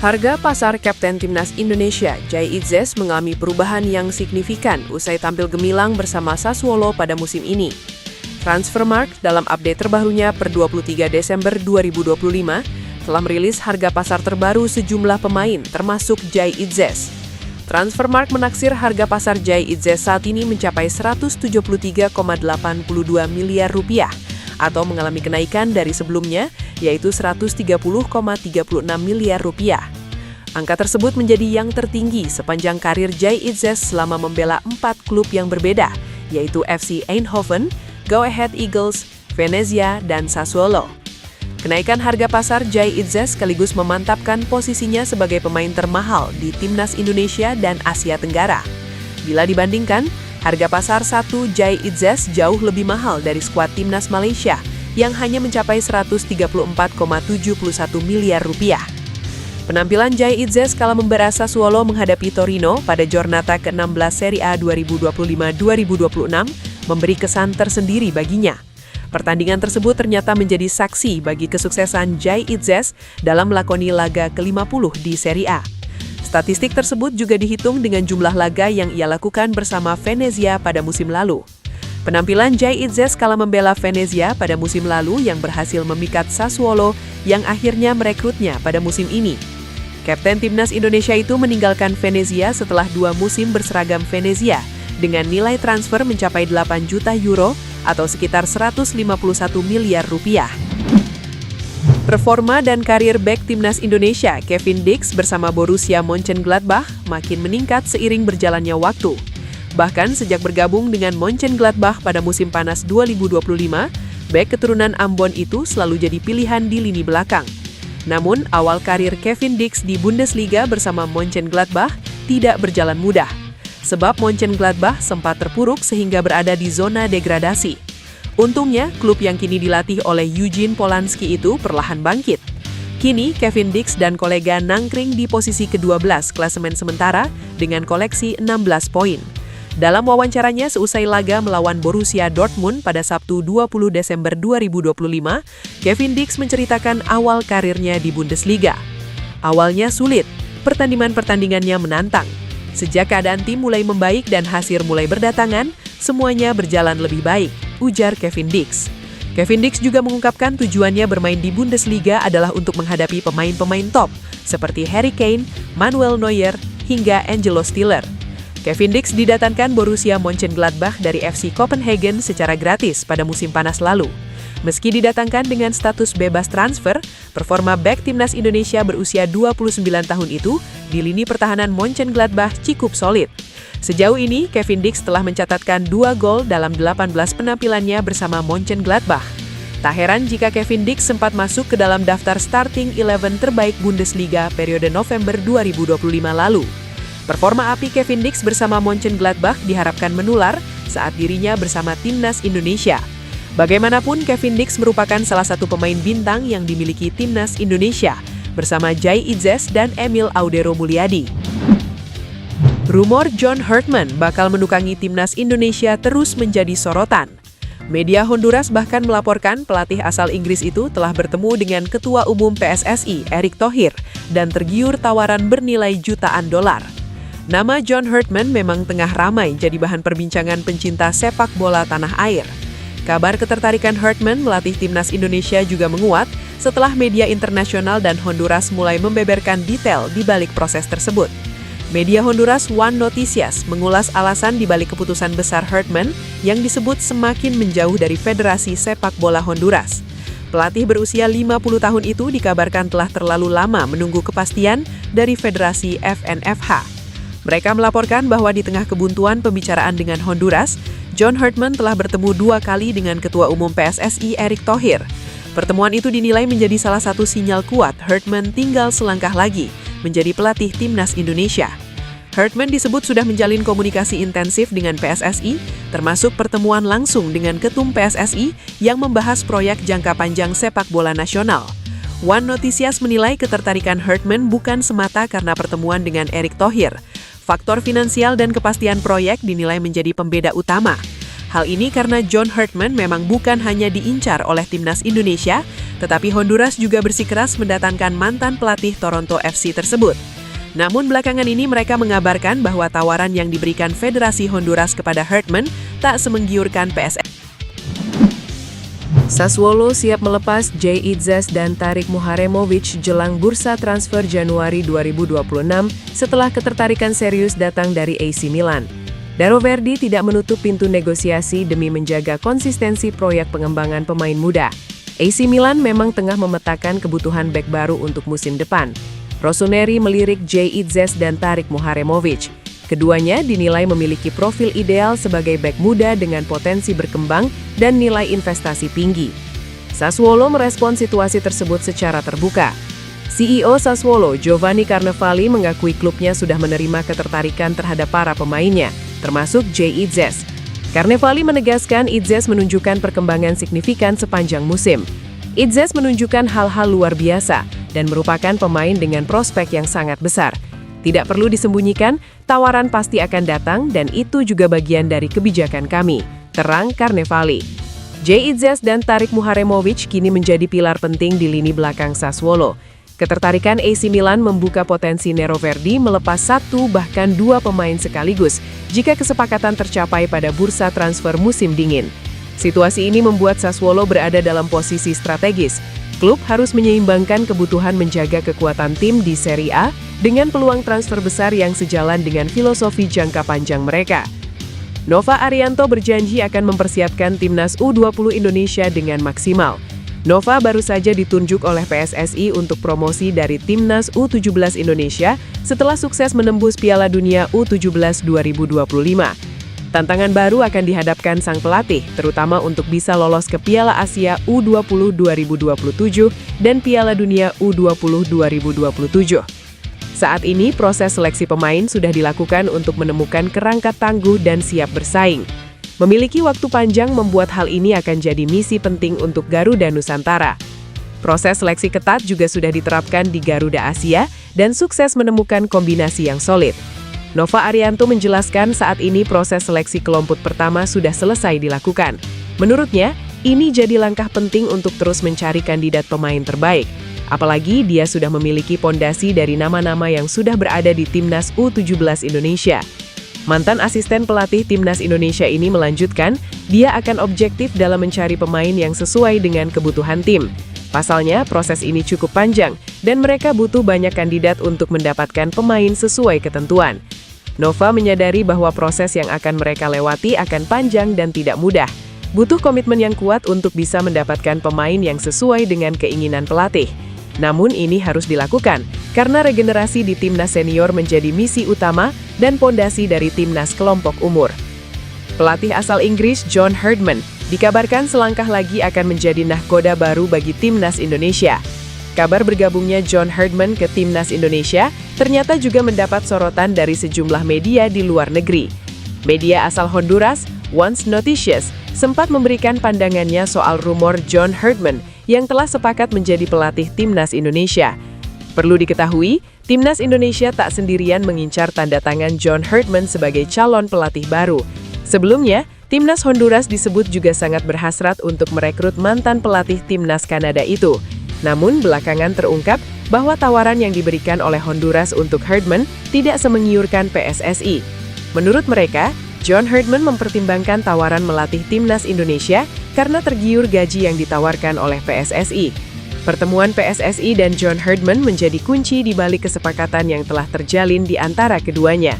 Harga pasar kapten timnas Indonesia, Jai Itzes, mengalami perubahan yang signifikan usai tampil gemilang bersama Sassuolo pada musim ini. Transfermarkt dalam update terbarunya per 23 Desember 2025 telah merilis harga pasar terbaru sejumlah pemain termasuk Jai Itzes. Transfermarkt menaksir harga pasar Jai Itzes saat ini mencapai 173,82 miliar rupiah atau mengalami kenaikan dari sebelumnya, yaitu 130,36 miliar rupiah. Angka tersebut menjadi yang tertinggi sepanjang karir Jai Itzes selama membela 4 klub yang berbeda, yaitu FC Eindhoven, Go Ahead Eagles, Venezia, dan Sassuolo. Kenaikan harga pasar Jai Itzes sekaligus memantapkan posisinya sebagai pemain termahal di timnas Indonesia dan Asia Tenggara. Bila dibandingkan, harga pasar 1 Jai Itzes jauh lebih mahal dari skuad timnas Malaysia yang hanya mencapai 134,71 miliar rupiah. Penampilan Jai Itzes kala membela Sassuolo menghadapi Torino pada Giornata ke-16 Serie A 2025-2026 memberi kesan tersendiri baginya. Pertandingan tersebut ternyata menjadi saksi bagi kesuksesan Jai Itzes dalam melakoni laga ke-50 di Serie A. Statistik tersebut juga dihitung dengan jumlah laga yang ia lakukan bersama Venezia pada musim lalu. Penampilan Jai Itzes kala membela Venezia pada musim lalu yang berhasil memikat Sassuolo yang akhirnya merekrutnya pada musim ini. Kapten timnas Indonesia itu meninggalkan Venezia setelah 2 musim berseragam Venezia dengan nilai transfer mencapai 8 juta euro atau sekitar 151 miliar rupiah. Performa dan karir bek timnas Indonesia, Kevin Dix bersama Borussia Mönchengladbach makin meningkat seiring berjalannya waktu. Bahkan sejak bergabung dengan Mönchengladbach pada musim panas 2025, bek keturunan Ambon itu selalu jadi pilihan di lini belakang. Namun, awal karir Kevin Dix di Bundesliga bersama Mönchengladbach tidak berjalan mudah. Sebab Mönchengladbach sempat terpuruk sehingga berada di zona degradasi. Untungnya, klub yang kini dilatih oleh Eugene Polanski itu perlahan bangkit. Kini, Kevin Dix dan kolega nangkring di posisi ke-12 klasemen sementara dengan koleksi 16 poin. Dalam wawancaranya seusai laga melawan Borussia Dortmund pada Sabtu 20 Desember 2025, Kevin Dix menceritakan awal karirnya di Bundesliga. Awalnya sulit, pertandingannya menantang. Sejak keadaan tim mulai membaik dan hasil mulai berdatangan, semuanya berjalan lebih baik, ujar Kevin Dix. Kevin Dix juga mengungkapkan tujuannya bermain di Bundesliga adalah untuk menghadapi pemain-pemain top, seperti Harry Kane, Manuel Neuer, hingga Angelo Stiller. Kevin Dix didatangkan Borussia Mönchengladbach dari FC Copenhagen secara gratis pada musim panas lalu. Meski didatangkan dengan status bebas transfer, performa bek timnas Indonesia berusia 29 tahun itu di lini pertahanan Mönchengladbach cukup solid. Sejauh ini, Kevin Dix telah mencatatkan 2 gol dalam 18 penampilannya bersama Mönchengladbach. Tak heran jika Kevin Dix sempat masuk ke dalam daftar starting 11 terbaik Bundesliga periode November 2025 lalu. Performa api Kevin Dix bersama Mönchengladbach diharapkan menular saat dirinya bersama timnas Indonesia. Bagaimanapun, Kevin Dix merupakan salah satu pemain bintang yang dimiliki timnas Indonesia bersama Jai Itzes dan Emil Audero Mulyadi. Rumor John Herdman bakal menukangi timnas Indonesia terus menjadi sorotan. Media Honduras bahkan melaporkan pelatih asal Inggris itu telah bertemu dengan Ketua Umum PSSI, Erick Thohir, dan tergiur tawaran bernilai jutaan dolar. Nama John Herdman memang tengah ramai jadi bahan perbincangan pencinta sepak bola tanah air. Kabar ketertarikan Herdman melatih timnas Indonesia juga menguat setelah media internasional dan Honduras mulai membeberkan detail di balik proses tersebut. Media Honduras One Noticias mengulas alasan di balik keputusan besar Herdman yang disebut semakin menjauh dari Federasi Sepak Bola Honduras. Pelatih berusia 50 tahun itu dikabarkan telah terlalu lama menunggu kepastian dari Federasi FNFH. Mereka melaporkan bahwa di tengah kebuntuan pembicaraan dengan Honduras, John Herdman telah bertemu 2 kali dengan Ketua Umum PSSI Erick Thohir. Pertemuan itu dinilai menjadi salah satu sinyal kuat Herdman tinggal selangkah lagi menjadi pelatih timnas Indonesia. Herdman disebut sudah menjalin komunikasi intensif dengan PSSI, termasuk pertemuan langsung dengan Ketum PSSI yang membahas proyek jangka panjang sepak bola nasional. One Noticias menilai ketertarikan Herdman bukan semata karena pertemuan dengan Erick Thohir. Faktor finansial dan kepastian proyek dinilai menjadi pembeda utama. Hal ini karena John Herdman memang bukan hanya diincar oleh timnas Indonesia, Tetapi Honduras juga bersikeras mendatangkan mantan pelatih Toronto FC tersebut. Namun belakangan ini mereka mengabarkan bahwa tawaran yang diberikan Federasi Honduras kepada Herdman tak semenggiurkan PSS. Sassuolo siap melepas Jay Itzes dan Tarik Muharemovic jelang bursa transfer Januari 2026 setelah ketertarikan serius datang dari AC Milan. Dario Verdi tidak menutup pintu negosiasi demi menjaga konsistensi proyek pengembangan pemain muda. AC Milan memang tengah memetakan kebutuhan bek baru untuk musim depan. Rossoneri melirik Jay Itzes dan Tarik Muharemovic. Keduanya dinilai memiliki profil ideal sebagai bek muda dengan potensi berkembang dan nilai investasi tinggi. Sassuolo merespon situasi tersebut secara terbuka. CEO Sassuolo, Giovanni Carnevali, mengakui klubnya sudah menerima ketertarikan terhadap para pemainnya, termasuk Jay Itzes. Carnevali menegaskan Itzes menunjukkan perkembangan signifikan sepanjang musim. Itzes menunjukkan hal-hal luar biasa dan merupakan pemain dengan prospek yang sangat besar. Tidak perlu disembunyikan, tawaran pasti akan datang dan itu juga bagian dari kebijakan kami, terang Carnevali. Jay Itzes dan Tarik Muharemovic kini menjadi pilar penting di lini belakang Sassuolo. Ketertarikan AC Milan membuka potensi Nero Verdi melepas 1 bahkan 2 pemain sekaligus jika kesepakatan tercapai pada bursa transfer musim dingin. Situasi ini membuat Sassuolo berada dalam posisi strategis. Klub harus menyeimbangkan kebutuhan menjaga kekuatan tim di Serie A dengan peluang transfer besar yang sejalan dengan filosofi jangka panjang mereka. Nova Arianto berjanji akan mempersiapkan timnas U20 Indonesia dengan maksimal. Nova baru saja ditunjuk oleh PSSI untuk promosi dari timnas U17 Indonesia setelah sukses menembus Piala Dunia U17 2025. Tantangan baru akan dihadapkan sang pelatih, terutama untuk bisa lolos ke Piala Asia U20 2027 dan Piala Dunia U20 2027. Saat ini, proses seleksi pemain sudah dilakukan untuk menemukan kerangka tangguh dan siap bersaing. Memiliki waktu panjang membuat hal ini akan jadi misi penting untuk Garuda Nusantara. Proses seleksi ketat juga sudah diterapkan di Garuda Asia dan sukses menemukan kombinasi yang solid. Nova Arianto menjelaskan saat ini proses seleksi kelompok pertama sudah selesai dilakukan. Menurutnya, ini jadi langkah penting untuk terus mencari kandidat pemain terbaik. Apalagi dia sudah memiliki pondasi dari nama-nama yang sudah berada di timnas U17 Indonesia. Mantan asisten pelatih timnas Indonesia ini melanjutkan, dia akan objektif dalam mencari pemain yang sesuai dengan kebutuhan tim. Pasalnya, proses ini cukup panjang dan mereka butuh banyak kandidat untuk mendapatkan pemain sesuai ketentuan. Nova menyadari bahwa proses yang akan mereka lewati akan panjang dan tidak mudah. Butuh komitmen yang kuat untuk bisa mendapatkan pemain yang sesuai dengan keinginan pelatih. Namun ini harus dilakukan, karena regenerasi di timnas senior menjadi misi utama dan pondasi dari timnas kelompok umur. Pelatih asal Inggris John Herdman dikabarkan selangkah lagi akan menjadi nahkoda baru bagi timnas Indonesia. Kabar bergabungnya John Herdman ke timnas Indonesia ternyata juga mendapat sorotan dari sejumlah media di luar negeri. Media asal Honduras, Once Noticias, sempat memberikan pandangannya soal rumor John Herdman yang telah sepakat menjadi pelatih timnas Indonesia. Perlu diketahui, timnas Indonesia tak sendirian mengincar tanda tangan John Herdman sebagai calon pelatih baru. Sebelumnya, timnas Honduras disebut juga sangat berhasrat untuk merekrut mantan pelatih timnas Kanada itu. Namun, belakangan terungkap bahwa tawaran yang diberikan oleh Honduras untuk Herdman tidak semenggiurkan PSSI. Menurut mereka, John Herdman mempertimbangkan tawaran melatih timnas Indonesia karena tergiur gaji yang ditawarkan oleh PSSI. Pertemuan PSSI dan John Herdman menjadi kunci di balik kesepakatan yang telah terjalin di antara keduanya.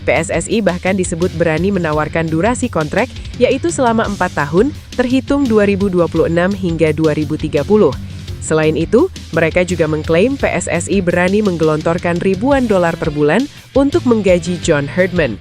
PSSI bahkan disebut berani menawarkan durasi kontrak, yaitu selama 4 tahun, terhitung 2026 hingga 2030. Selain itu, mereka juga mengklaim PSSI berani menggelontorkan ribuan dolar per bulan untuk menggaji John Herdman.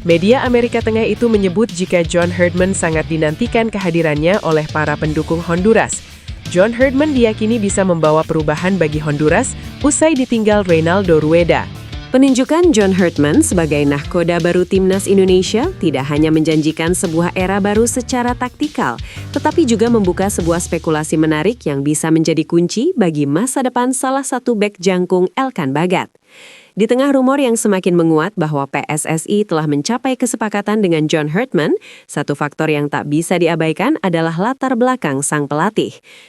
Media Amerika Tengah itu menyebut jika John Herdman sangat dinantikan kehadirannya oleh para pendukung Honduras. John Herdman diyakini bisa membawa perubahan bagi Honduras usai ditinggal Reynaldo Rueda. Penunjukan John Herdman sebagai nahkoda baru timnas Indonesia tidak hanya menjanjikan sebuah era baru secara taktikal, tetapi juga membuka sebuah spekulasi menarik yang bisa menjadi kunci bagi masa depan salah satu bek jangkung Elkan Bagat. Di tengah rumor yang semakin menguat bahwa PSSI telah mencapai kesepakatan dengan John Herdman, satu faktor yang tak bisa diabaikan adalah latar belakang sang pelatih.